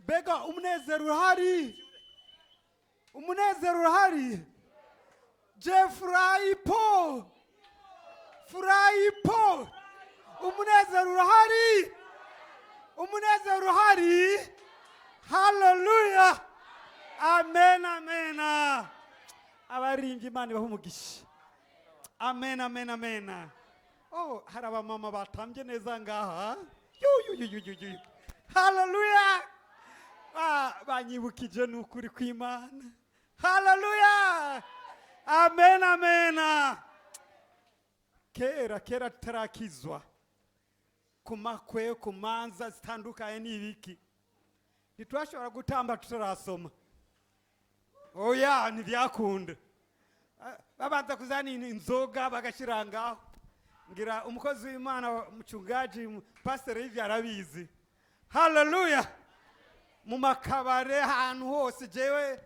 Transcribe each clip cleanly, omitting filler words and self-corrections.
Mbega umunezero urahari, umunezero urahari. Je furahi po, furahi po. Umunezero urahari, umunezero urahari. Hallelujah, amen, amen. Abaringi Imana ibahe umugisha. Amen, amen, amen. Oh, hari abamama batambye neza ngaha. Yu. Hallelujah. Banyibukije n'ukuri kw'Imana. Hallelujah. Amen, amen. Kera tarakizwa. Kumakwe kumanza zitandukanye n'ibiki. Ntitwashobora gutamba tutarasoma. Oya, ntibyakunda. Babanza kuzana inzoga bagashirangaho. Ngira umukozi w'Imana muchungaji pastor hivi arabizi. Hallelujah. Mu makabare ahantu hose jewe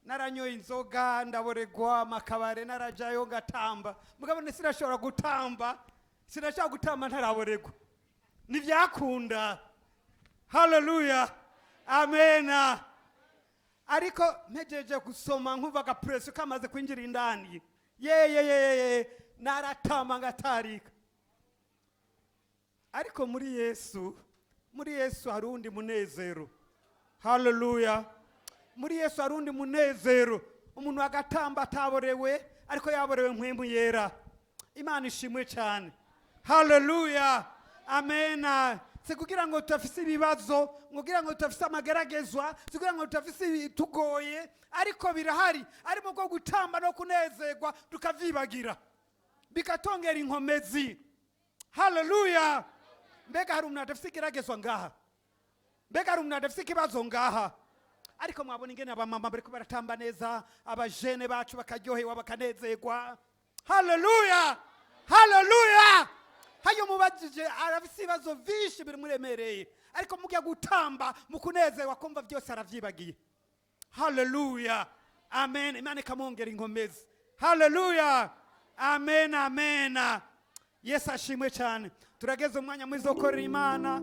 naranyoye inzoga ndaboregwa, makabare narajayo ngatamba. Mugabo sinashobora gutamba ntaraboregwa. Ntibyakunda. Hallelujah. Amen. Ariko mpejeje gusoma nkuvaga press kamaze kwinjira indani. Ye naratama ngatarika. Ariko muri Yesu harundi munezero. Hallelujah. Muri Yesu harundi munezero. Umuntu agatamba ataborewe ariko yaborewe mpwemu yera. Imana ishimwe cyane. Hallelujah. Amen. Sikugira ngo tutafise ibibazo, ngugira ngo tutafise amageragezwa, sikugira ngo tutafise tugoye, ariko birahari, arimo bwo gutamba no kunezerwa tukavyibagira. Bikatongera inkomezi. Hallelujah. Mbega hari umuntu adafise igeragezwa ngaha. Mbega hari umuntu adafise ikibazo ngaha. Ariko mwabona ingene abamama bariko baratamba neza, abajene bacu bakaryohewa bakanezerwa. Hallelujah. Hallelujah. Hayo mubajije arafise ibibazo vyinshi bimuremereye, ariko mugiye gutamba mukunezerwa kumva byose aravyibagiye. Hallelujah. Amen. Imana ikamwongera inkomezi. Hallelujah. Amen, amen. Yesu ashimwe cyane. Turageze umwanya mwiza korera Imana.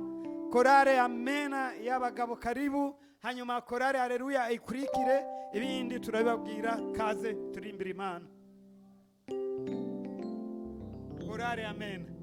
Korale amen y'abagabo karibu, hanyuma korale haleluya ikurikire, ibindi turabibabwira. Kaze turimbira Imana. Korale amen.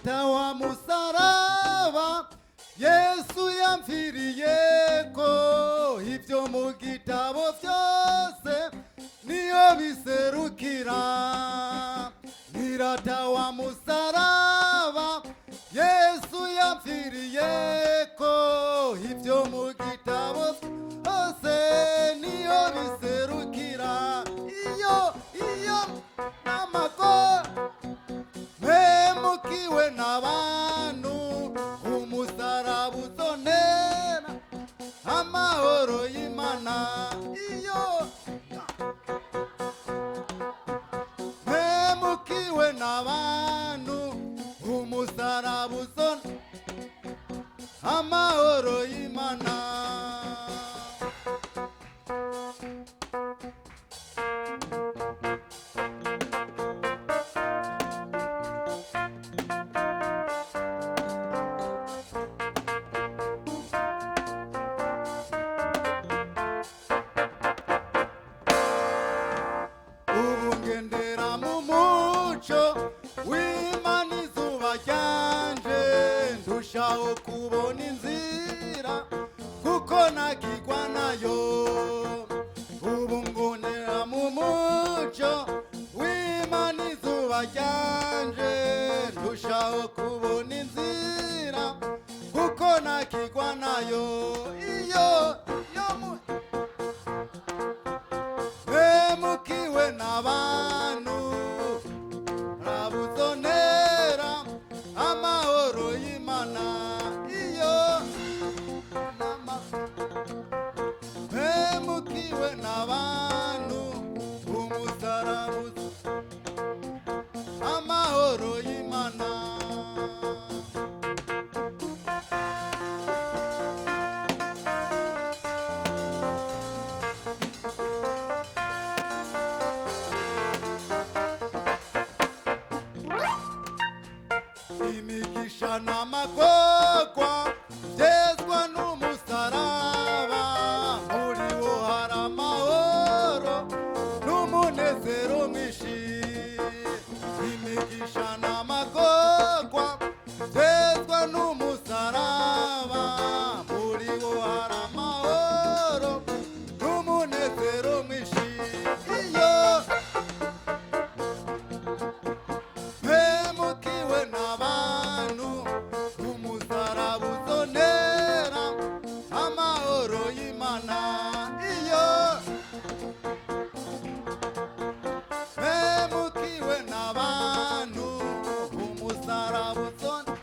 Tawa musaraba Yesu yamfiriyeko, ivyo mu gitabo vyose niyo biserukira. Niratawa musaraba Yesu yamfiriyeko, ivyo mu gitabo vyose niyo biserukira. Iyo namako memukiwe n'abantu, umusaraba uzonera amahoro y'Imana. Iyo memukiwe n'abantu, umusaraba uzonera amahoro y'Imana. ndushaho kubona inzira kuko ntakigwa nayo ubu ngonera mu mucyo w'Imana izuba ryanje ndushaho kubona inzira kuko ntakigwa nayo iyo hemukiwe n'abantu rabuzonera amahoro y'Imana iyo hemukiwe n'abantu umusarabuzo amahoro y'Imana imigisha n'amagorwa byezwa n'umusaraba muri wo hari amahoro n'umunezero mwinshi imigisha n'amagorwa byezwa n'umusaraba muri wo hari amahoro n'umunezero mwinshi iyo hemukiwe n'abantu umusaraba uzonera amahoro y'Imana iyo hemukiwe n'abantu umusaraba uzonera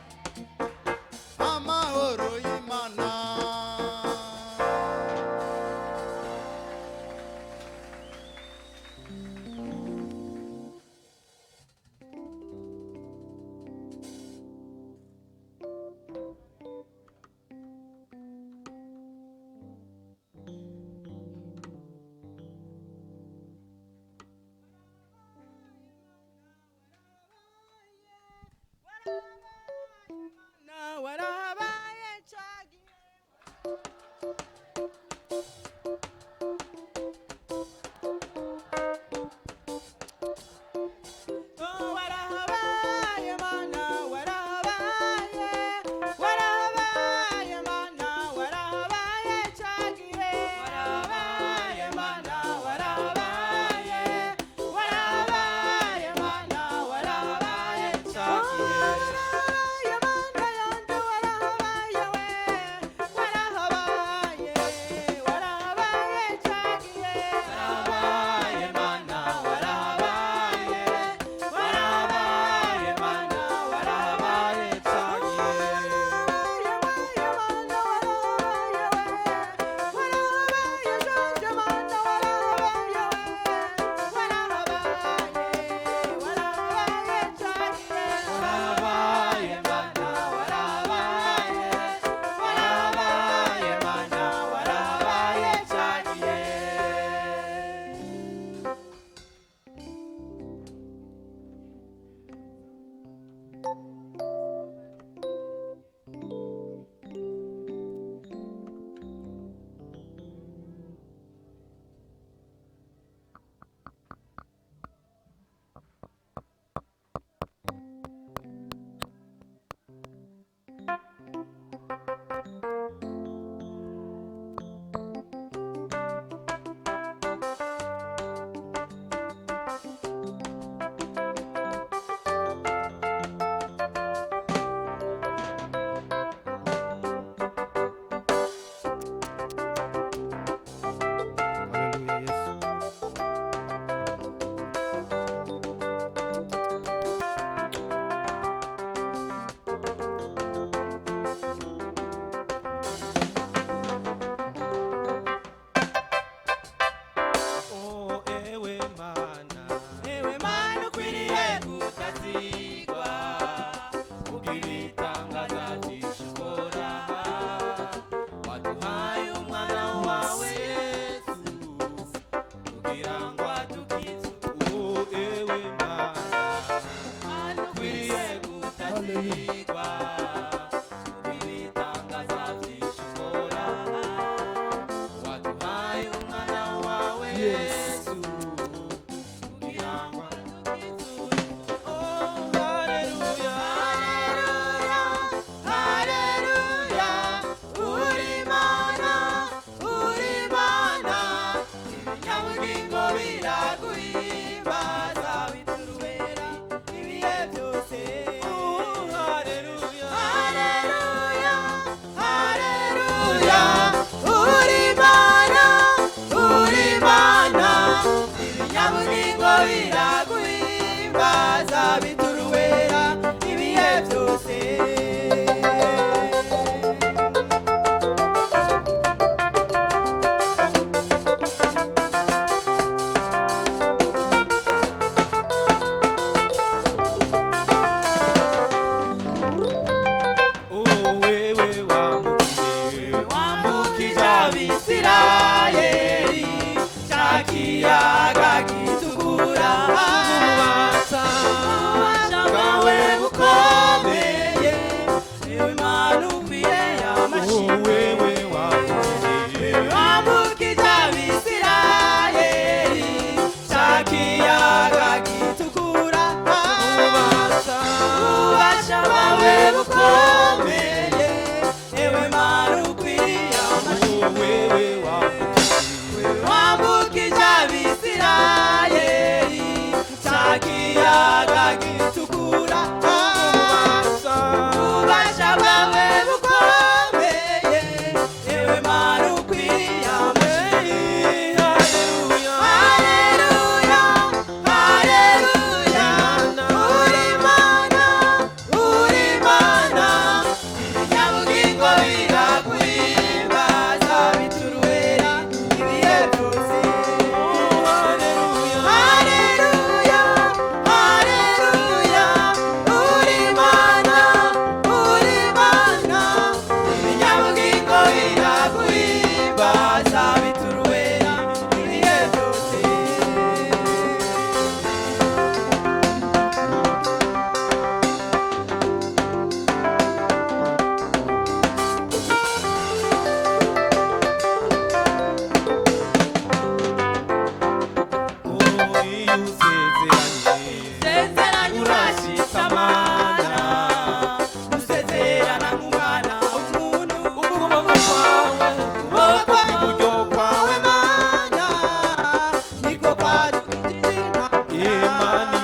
amahoro y'Imana Hallelujah. ububasha bwawe bukomeye ewe mana ukwiriye amashimwe wambukije abisirayeli cya kiyaga gitukura ububasha bwawe bukomeye ewe mana ukwiriye amashimwe haleluya haleluya uri mana ibinyabugingo biraguhimbaza bituruhera ibihe byose haleluya haleluya uri mana ibinyabugingo biraguhimbaza bituruhera ibihe byose Sezeranye urashitse amana usezerana nk'umwana w'umuntu ukuboko kw'iburyo kwawe mana niko kwadukiza Imana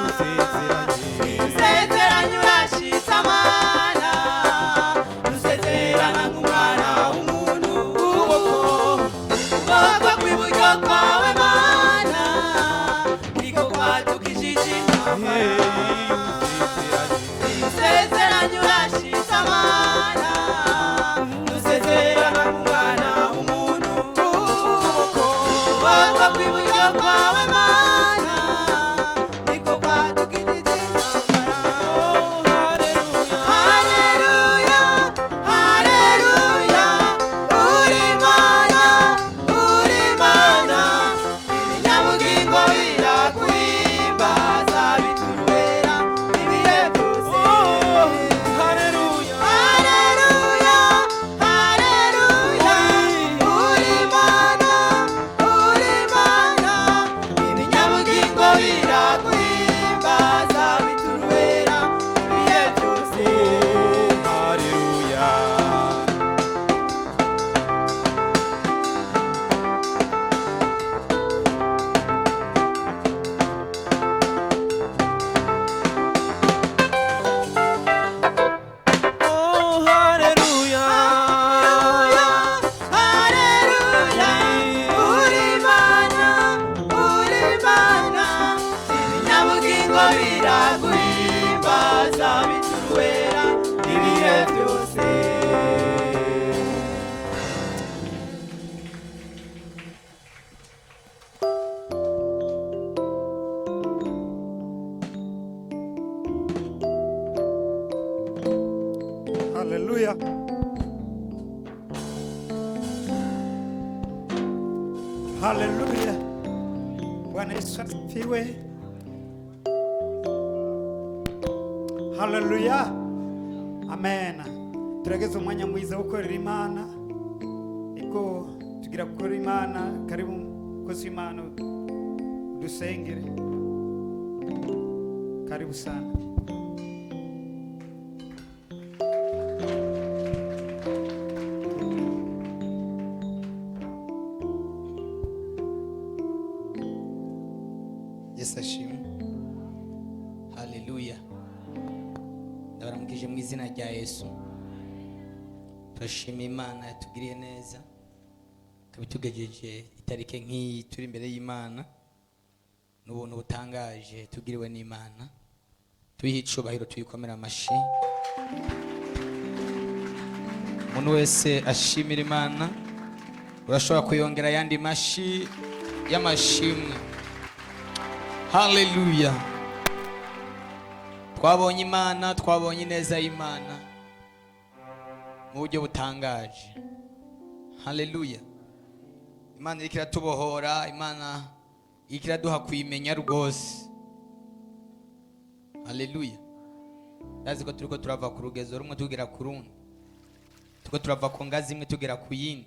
usezeranye urashitse amana usezerana nk'umwana w'umuntu ukuboko kw'iburyo kwawe mana niko kwadukijije usezeranye urashitse amana usezerana nk'umwana w'umuntu ukuboko kw'iburyo kwawe mana niko kwadukijije haleluya haleluya uri mana ibinyabugingo biraguhimbaza bituruhera ibihe byose haleluya haleluya uri mana ibinyabugingo biraguhimbaza bituruhera ibihe byose haleluya haleluya haleluya uri mana ibinyabugingo biraguhimbaza bituruhera ibihe byose Haleluya. Haleluya. Bwana Yesu asifiwe. Haleluya. Amen. Turageze umwanya mwiza wo gukorera Imana. Iko tugira gukorera Imana. Karibu mukozi w'Imana dusengere. Karibu sana. Yesu ashimwe haleluya ndabaramukije mu izina rya Yesu turashima Imana yatugiriye neza kabitugejeje itarike nk'iyi turi imbere y'Imana n'ubuntu butangaje tugiriwe n'Imana tuyihe icubahiro tuyikomera amashi umuntu wese ashimira Imana urashobora kuyongera yandi mashi y'amashimwe haleluya twabonye Imana twabonye ineza y'Imana mu buryo butangaje haleluya Imana iriko iratubohora Imana iriko iraduha kuyimenya rwose haleluya ndazi ko turiko turava ku rugezo rumwe tugera ku rundi turiko turava ku ngazi imwe tugera ku yindi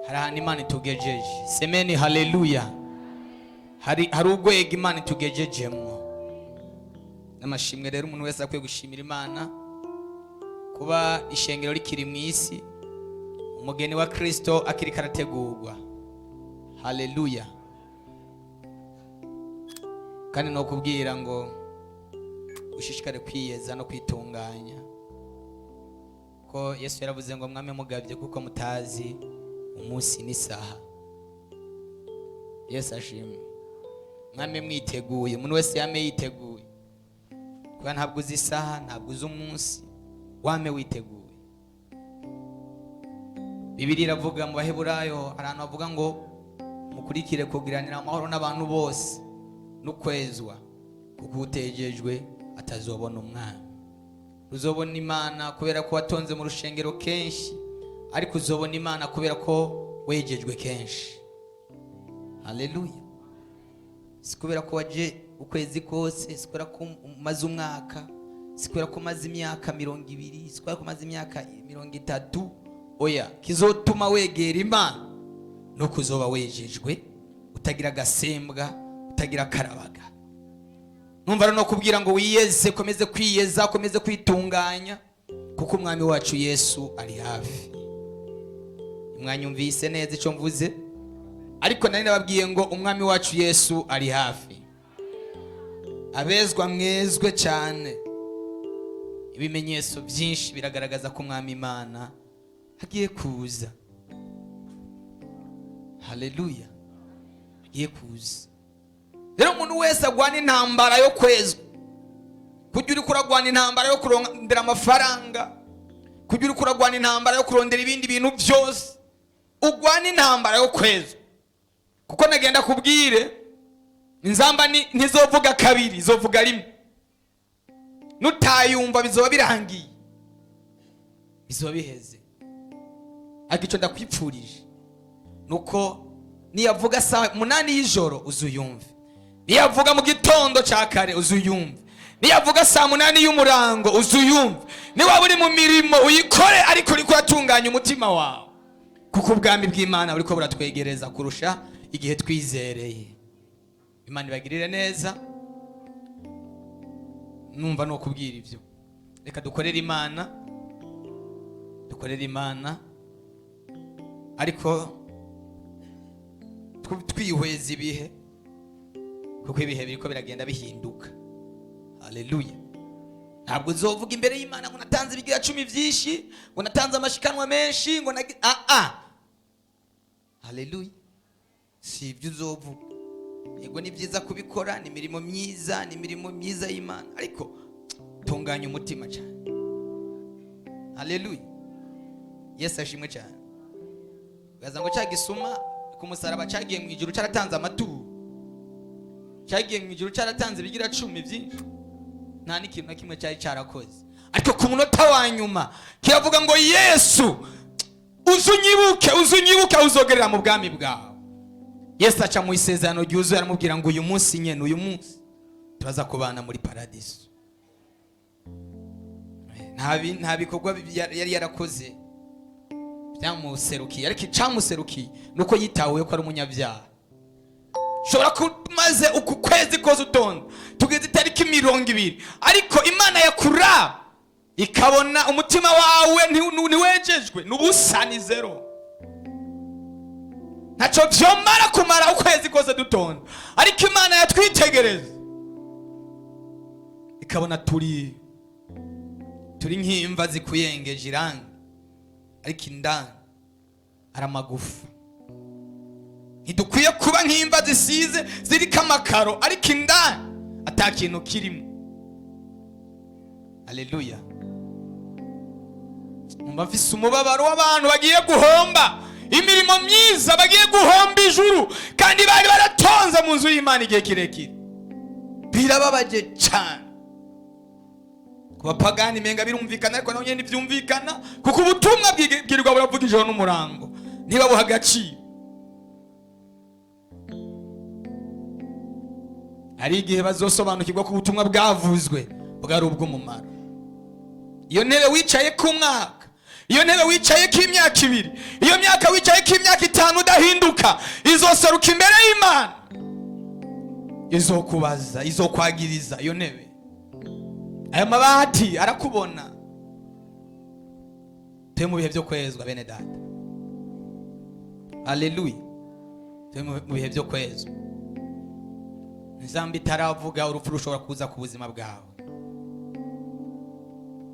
hari ahantu Imana itugejeje semeni haleluya hari urwego Imana itugejejemo n'amashimwe rero umuntu wese akwiye gushimira Imana kuba ishengero rikiri mu isi, umugeni wa Kristo akiri karategurwa. Haleluya. Kandi no kubwira ngo ushishikare kwiyeza no kwitunganya, ko Yesu yaravuze ngo mwame mugabye kuko mutazi umunsi n'isaha. Yesu ashimwe. Mwame mwiteguye, umuntu wese yame yiteguye, kuko ntabwo uzi isaha, ntabwo uzi umunsi, wame witeguye. Bibiliya iravuga mu Baheburayo, abantu bavuga ngo mukurikire kugiranira amahoro n'abantu bose n'ukwezwa, kuko utegejwe atazobona umwami. Uzobona Imana kubera ko watonze mu rushengero kenshi, ariko uzobona Imana kubera ko wegejwe kenshi. Haleluya. Si kubera ko waje ukwezi kose, si kubera ko umaze umwaka, si kubera ko umaze imyaka 200, si kubera ko umaze imyaka 30. Oya, kizotuma wegera Imana no kuzoba wejejwe, utagira gasembwa, utagira karabaga. Numva rero no kubwira ngo wiyeze, komeze kwiyeza, komeze kwitunganya, kuko umwami wacu Yesu ari hafi. Mwanyumvise neza icyo mvuze? Ariko nari nababwiye ngo umwami wacu Yesu ari hafi. Abezwa mwezwe cyane. Ibimenyetso byinshi biragaragaza ko umwami Imana hagiye kuza. Haleluya. Hagiye kuza. Rero umuntu wese agwana intambara yo kwezwa, kujya uri kuragwana intambara yo kurondera amafaranga, kujya uri kuragwana intambara yo kurondera ibindi bintu byose, ugwana intambara yo kwezwa. Kuko nagenda kubwire inzamba ntizovuga kabiri, izovuga rimwe. Nutayumva bizoba birangiye, bizoba biheze. Ariko icyo ndakwipfurije nuko niyavuga saa 8 y'ijoro uzuyumve, niyavuga mu gitondo cya kare uzuyumve, niyavuga saa 8 y'umurango uzuyumve. Niba uri mu mirimo uyikore, ariko uri kuratunganya umutima wawe, kuko ubwami bw'Imana buriko buratwegereza kurusha igihe twizereye. Imana ibagirire neza. Numva no kubwira ibyo, reka dukorere Imana, dukorere Imana, ariko twihweza ibihe, kuko ibihe biriko biragenda bihinduka. Haleluya. Ntabwo uzovuga imbere y'Imana ngo natanze ibigira 10 byinshi, ngo natanze amashikanwa menshi, ngo haleluya. Si ibyo uzovuga. Yego ni byiza kubikora, ni mirimo myiza, ni mirimo myiza y'Imana, ariko tunganya umutima cyane. Haleluya. Yesu ashimwe cyane. Gaza ngo cyagisuma ku musaraba cyagiye mu ijuru cyaratanze amaturo, cyagiye mu ijuru cyaratanze ibigira 10 byinshi, nta n'ikintu na kimwe cyari cyarakoze. Ariko ku munota wa nyuma kiravuga ngo Yesu uzunyibuke uzogerera mu bwami bwawe. Yesu aca mu isezerano ryuzuye aramubwira ngo uyu munsi nyene, uyu munsi turaza kubana muri paradiso. Nta bikorwa yari yarakoze byamuserukiye, ariko icyamuserukiye nuko yitaweho ko ari umunyabyaha. Shobora kumaze uku kwezi kose utonda, tugeze itariki 20, ariko Imana yakura ikabona umutima wawe ntiwejejwe, n'ubusa ni zero. Ntacyo byomara kumara ukwezi kose dutonda, ariko Imana yatwitegereza ikabona turi nk'imva zikuyengeje irangi, ariko indani ari amagufa. Ntidukwiye kuba nk'imva zisize ziriko amakaro, ariko indani atakintu kirimo. Haleluya. Mumvise umubabaro w'abantu bagiye guhomba imirimo myiza, bagiye guhomba ijuru, kandi bari baratonze mu nzu y'Imana igihe kirekire. Birababaje cyane. Kubapagani menga birumvikana, ariko naho nyene byumvikana, kuko ubutumwa bwirwa buravuga ijoro n'umurango, ntibabuha agaciro. Hari igihe bazosobanukirwa ko ubutumwa bwavuzwe bwari ubw'umumaro. Iyo ntebe wicaye ku mwaka, iyo ntebe wicaye k'imyaka 2, iyo myaka wicaye k'imyaka 5 udahinduka, izoseruka imbere y'Imana, izokubaza, izokwagiriza iyo ntebe. aya mabati arakubona. Turi mu bihe byo kwezwa bene data. Haleluya. Turi mu bihe byo kwezwa. Nzambi itaravuga urupfu rushobora kuza ku buzima bwawe.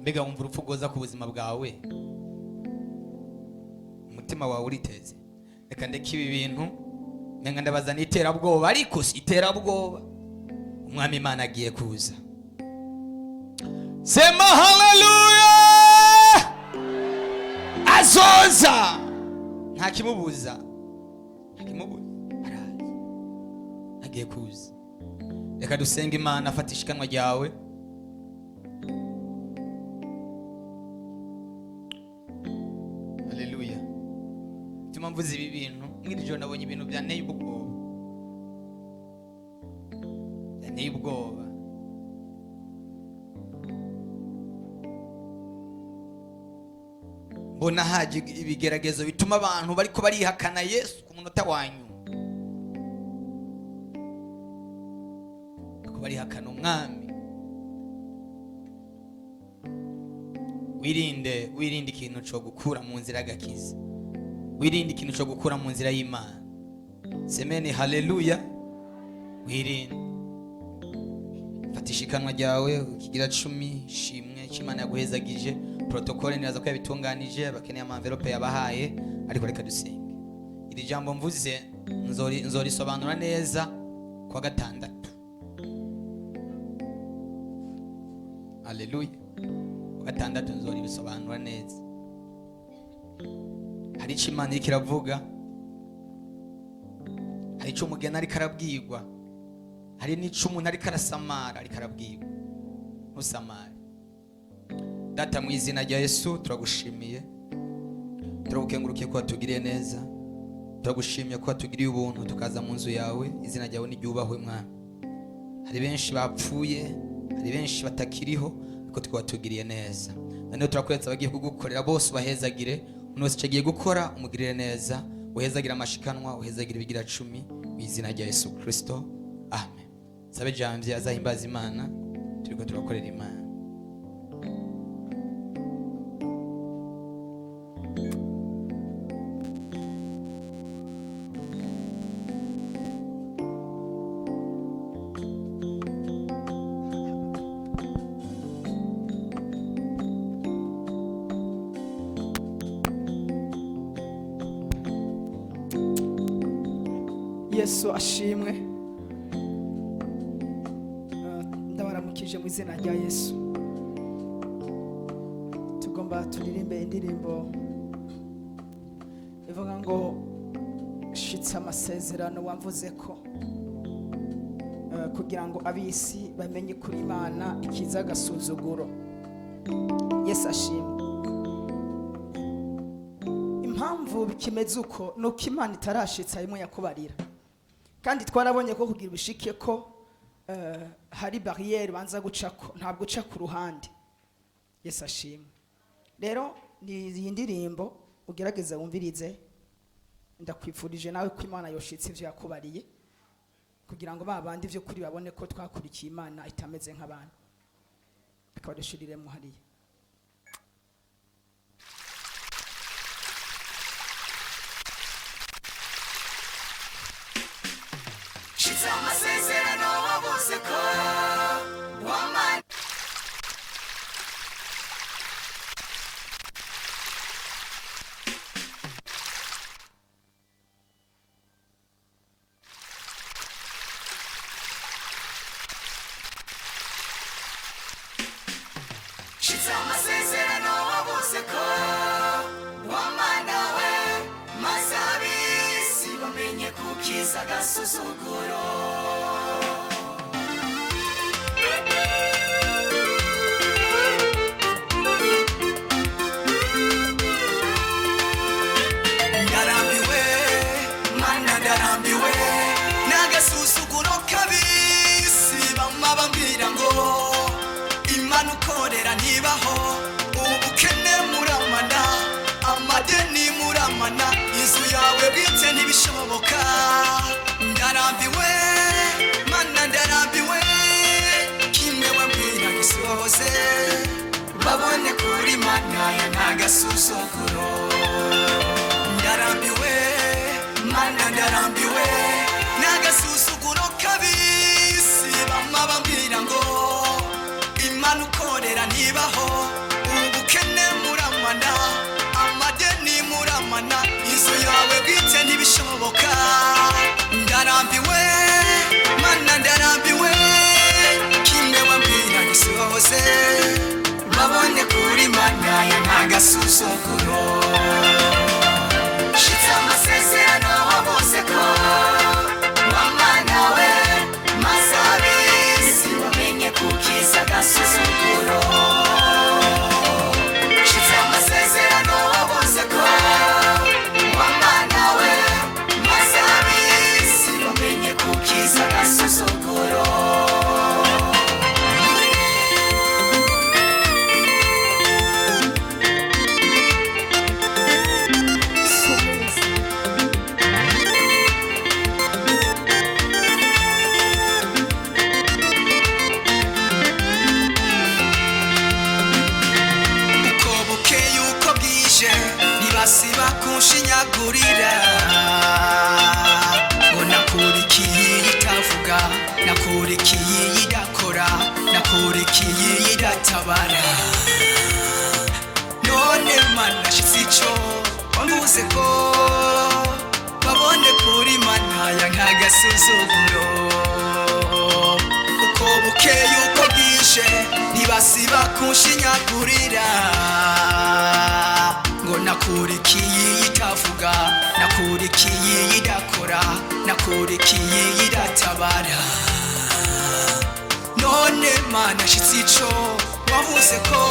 Mbega wumva urupfu goza ku buzima bwawe, umutima wawe uriteze. Reka ndeke ibi bintu nenga ndabaza n'iterabwoba, ariko si iterabwoba. Umwami Imana agiye kuza. Sema haleluya. Azoza. Nta kimubuza. Agiye kuza. Reka dusenge Imana, afata ishikanwa ryawe. Haleluya. Tuma mvuze ibi bintu mw'ijoro nabonye ibintu byanteye ubwoba. Byanteye ubwoba. Mbona haje ibigeragezo bituma abantu bariko barihakana Yesu ku munota wanyu. Ko barihakana umwami. Wirinde ikintu cyo gukura mu nzira y'agakiza. Wirinde ikintu cyo gukura mu nzira y'Imana. Semeni haleluya. Wirinde. Fatisha ikanwa ryawe ukigira 10 shimwe cy'Imana yaguhezagije. Protokole niraza ko yabitunganije, abakeneye amamvelope yabahaye, ariko reka dusenge. Iri jambo mvuze nzorisobanura neza kwa gatandatu. Haleluya. Kwa gatandatu nzoribisobanura neza. Hari icyo Imana iriko iravuga, hari icyo umugeni ariko arabwirwa, hari n'icyo umuntu ariko arasamara ariko arabwirwa. Ntusamare. Data mu izina rya Yesu turagushimiye, turagukengurukiye ko watugiriye neza, turagushimiye ko watugiriye ubuntu tukaza mu nzu yawe. Izina ryawe niryubahwe Mwana. Hari benshi bapfuye, hari benshi batakiriho, ariko twatugiriye neza. None turakwetsa bagiye kugukorera bose bahezagire, umuntu wese cyagiye gukora umugirire neza, uhezagira amashikanwa, uhezagira ibigira 10 mu izina rya Yesu Kristo. Amen. Sabe jamvye azahimbaza Imana, turiko turakorera Imana. Yesu ashimwe. Ndabaramukije mu izina rya Yesu. Tugomba turirimbe indirimbo ivuga ngo shitsa amasezerano wamvuze ko, kugira ngo abisi bamenye kuri Imana ikiza gasuzuguro. Yesu ashimwe. Impamvu bikimeze uko nuko Imana itarashitsa imwe yakubarira, kandi twarabonye ko kugira ubishike ko hari barriere banza gucako, ntabwo uca ku ruhande. Yesu ashimwe. Rero ni iyi ndirimbo ugerageza wumvirize. Ndakwifurije nawe ko Imana yoshitse ivyo yakubariye, kugira ngo babandi byo kuri babone ko twakurikiye Imana itameze nk'abantu. Akabadeshirire mu hariya. Shitsa amasezerano wavuze ko wamana. Shitsa amasezerano wavuze ko wamana we, mazabisi bamenye kukiza gasuzuguro. Ndarambiwe, Mana ndarambiwe, n'agasuzuguro kabisi bamwe bambwira ngo Imana ukorera ntibaho, ubukene muramana, amadeni muramana, inzu yawe bwite ntibishoboka. Ndarambiwe, Mana ndarambiwe, kimwe wambwira gisohoze. ya ntagasuzuguro. Ndarambiwe mana ndarambiwe n'agasuzuguro kabisi bamwe bambwira ngo imana ukorera ntibaho, ubukene muramana, amadeni muramana, inzu yawe bwite ntibishoboka. Ndarambiwe mana ndarambiwe kimwe wambwira gisohoze, babone kuri mana ya ntagasuzuguro. Shitse amasezerano wavuze ko wamana we, maze ab'isi bamenye kukiza agasuzuguro. Shitse amasezerano wavuze ko wamana we, maze ab'isi bamenye kukiza agasuzuguro. Ntibasiba kunshinyagurira ngo nakurikiye itavuga, nakurikiye idakora, nakurikiye idatabara. None mana shitse ico wavuze ko babone kuri mana ya ntagasuzuguro. Uko bukeye uko bwije ntibasiba kunshinyagurira ngo nakurikiye itavuga, nakurikiye idakora, nakurikiye idatabara. None mana shitse ico wavuze ko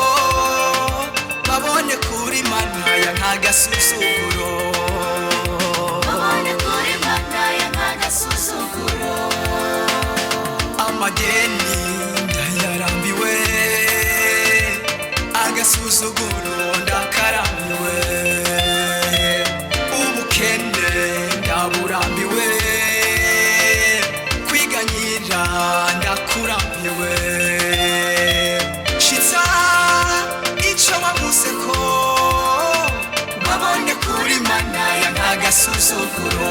babone kuri mana ya ntagasuzuguro. Babone kuri mana ya ntagasuzuguro. Amadeni ndayarambiwe, agasuzuguro ndakarambiwe, ubukene ndaburambiwe, kwiganyira ndakurambiwe. Shitsa ico wavuze ko babone kuri mana ya ntagasuzuguro.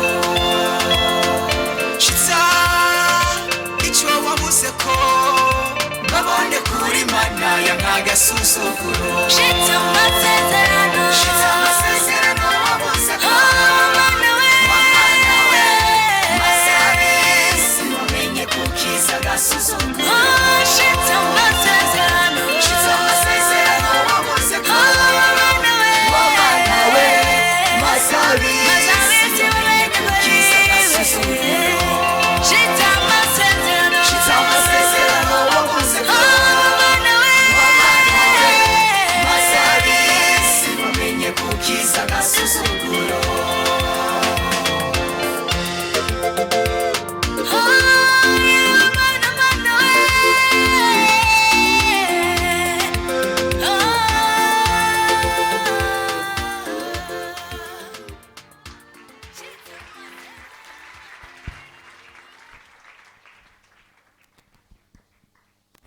Shitsa ico wavuze ko babone kuri mana ya ntagasuzuguro. Shitsa amasezerano, shitsa amasezerano wavuze ko wamana we, maze ab'isi bamenye kukiza agasuzuguro. Shitsa amasezerano, shitsa amasezerano wavuze ko wamana we, maze ab'isi bamenye kukiza agasuzuguro. Shitsa amasezerano, shitsa amasezerano wavuze ko wamana we, maze ab'isi bamenye kukiza agasuzuguro.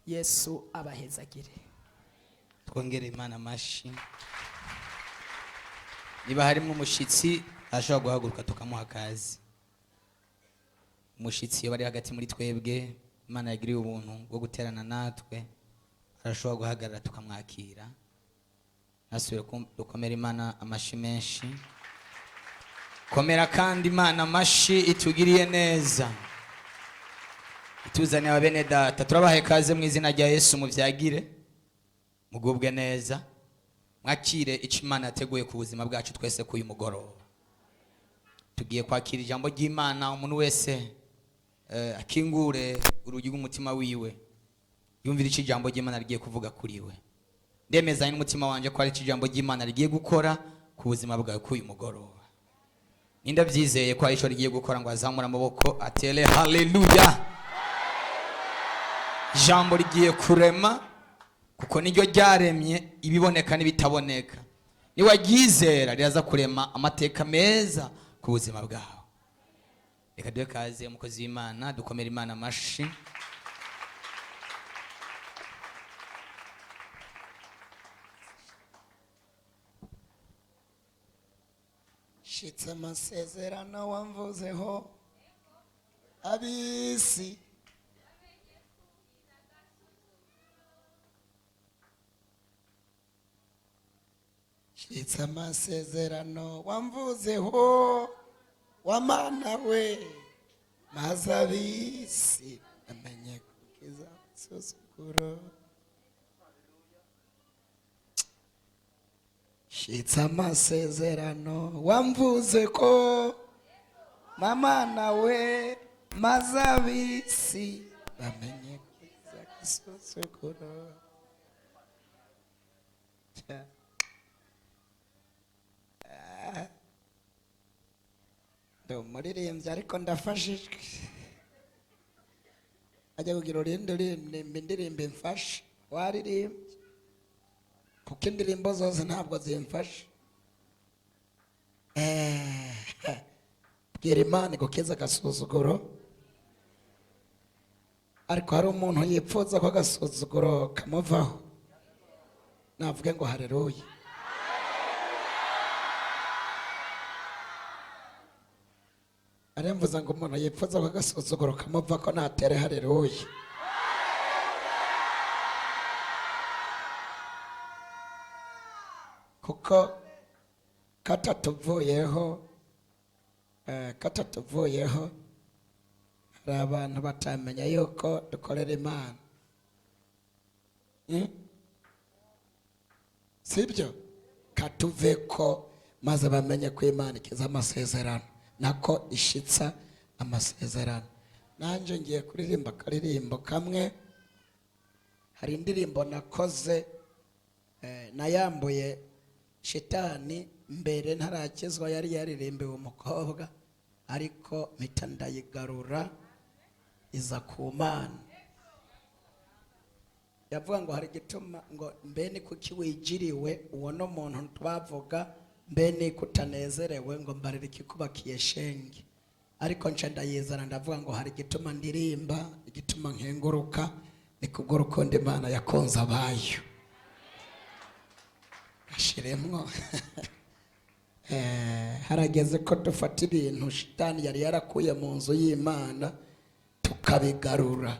Yesu abahezagire. twongere imana amashi. Niba harimo umushitsi ashobora guhaguruka tukamuha akazi. Umushitsi iyo bari hagati muri twebwe, Imana yagiriye ubuntu bwo guterana natwe, arashobora guhagarara tukamwakira. Nasubire dukomera Imana amashi menshi. Komera kandi Imana amashi itugiriye neza, ituzaniye abene data. Turabahaye kaze mu izina rya Yesu, muvyagire mugubwe neza, mwakire icyo Imana yateguye ku buzima bwacu twese kuyu mugoroba. Tugiye kwakira ijambo ry'Imana, umuntu wese akingure urugi rw'umutima wiwe yumvira icyo ijambo ry'Imana rigiye kuvuga kuri we. Ndemezanye n'umutima wanje ko ari icyo ijambo ry'Imana rigiye gukora ku buzima bwawe kuyu mugoroba. Ninda byizeye ko ari icyo rigiye gukora ngo azamura amaboko atere haleluya. Ijambo rigiye kurema kuko niryo ryaremye ibiboneka n'ibitaboneka. Niwaryizera riraza kurema amateka meza ku buzima bwawe. Reka duhe kaze umukozi w'Imana, dukomere Imana amashi. shitse amasezerano wamvuzeho abisi shitse amasezerano wamvuzeho wamana we maze abisi amenye kukiza amasuzuguro shitse amasezerano wamvuze ko mama nawe maze abisi bamenye kukiza amasuzuguro ndi umuririmbyi ariko ndafashijwe ajya kugira urinde uririmba indirimbo imfasha waririmbye kuko indirimbo zose ntabwo zimfasha bwira Imana igukize agasuzuguro ariko hari umuntu yipfuza ko agasuzuguro kamuvaho navuge ngo haleluya aremvuza ngo umuntu yipfuza ko agasuzuguro kamuva ko natere haleluya kuko katatuvuyeho hari abantu batamenya yuko dukorera Imana sibyo katuveko maze bamenye ko Imana ikiza amasezerano nako ishitsa amasezerano nanje ngiye kuririmba akaririmbo kamwe hari indirimbo nakoze nayambuye shitani mbere ntarakizwa yari yaririmbiwe umukobwa ariko mpita ndayigarura iza ku Mana yavuga ngo hari gituma ngo mbe ni kuki wigiriwe uwo no muntu twavuga mbe ni kutanezerewe ngo mbarira ikikubakiye shenge ariko nca ndayizana ndavuga ngo hari gituma ndirimba igituma nkenguruka ni kubw'urukundo Imana yakonze abayo ashiremwo harageze ko dufata ibintu shitani yari yarakuye mu nzu y'Imana tukabigarura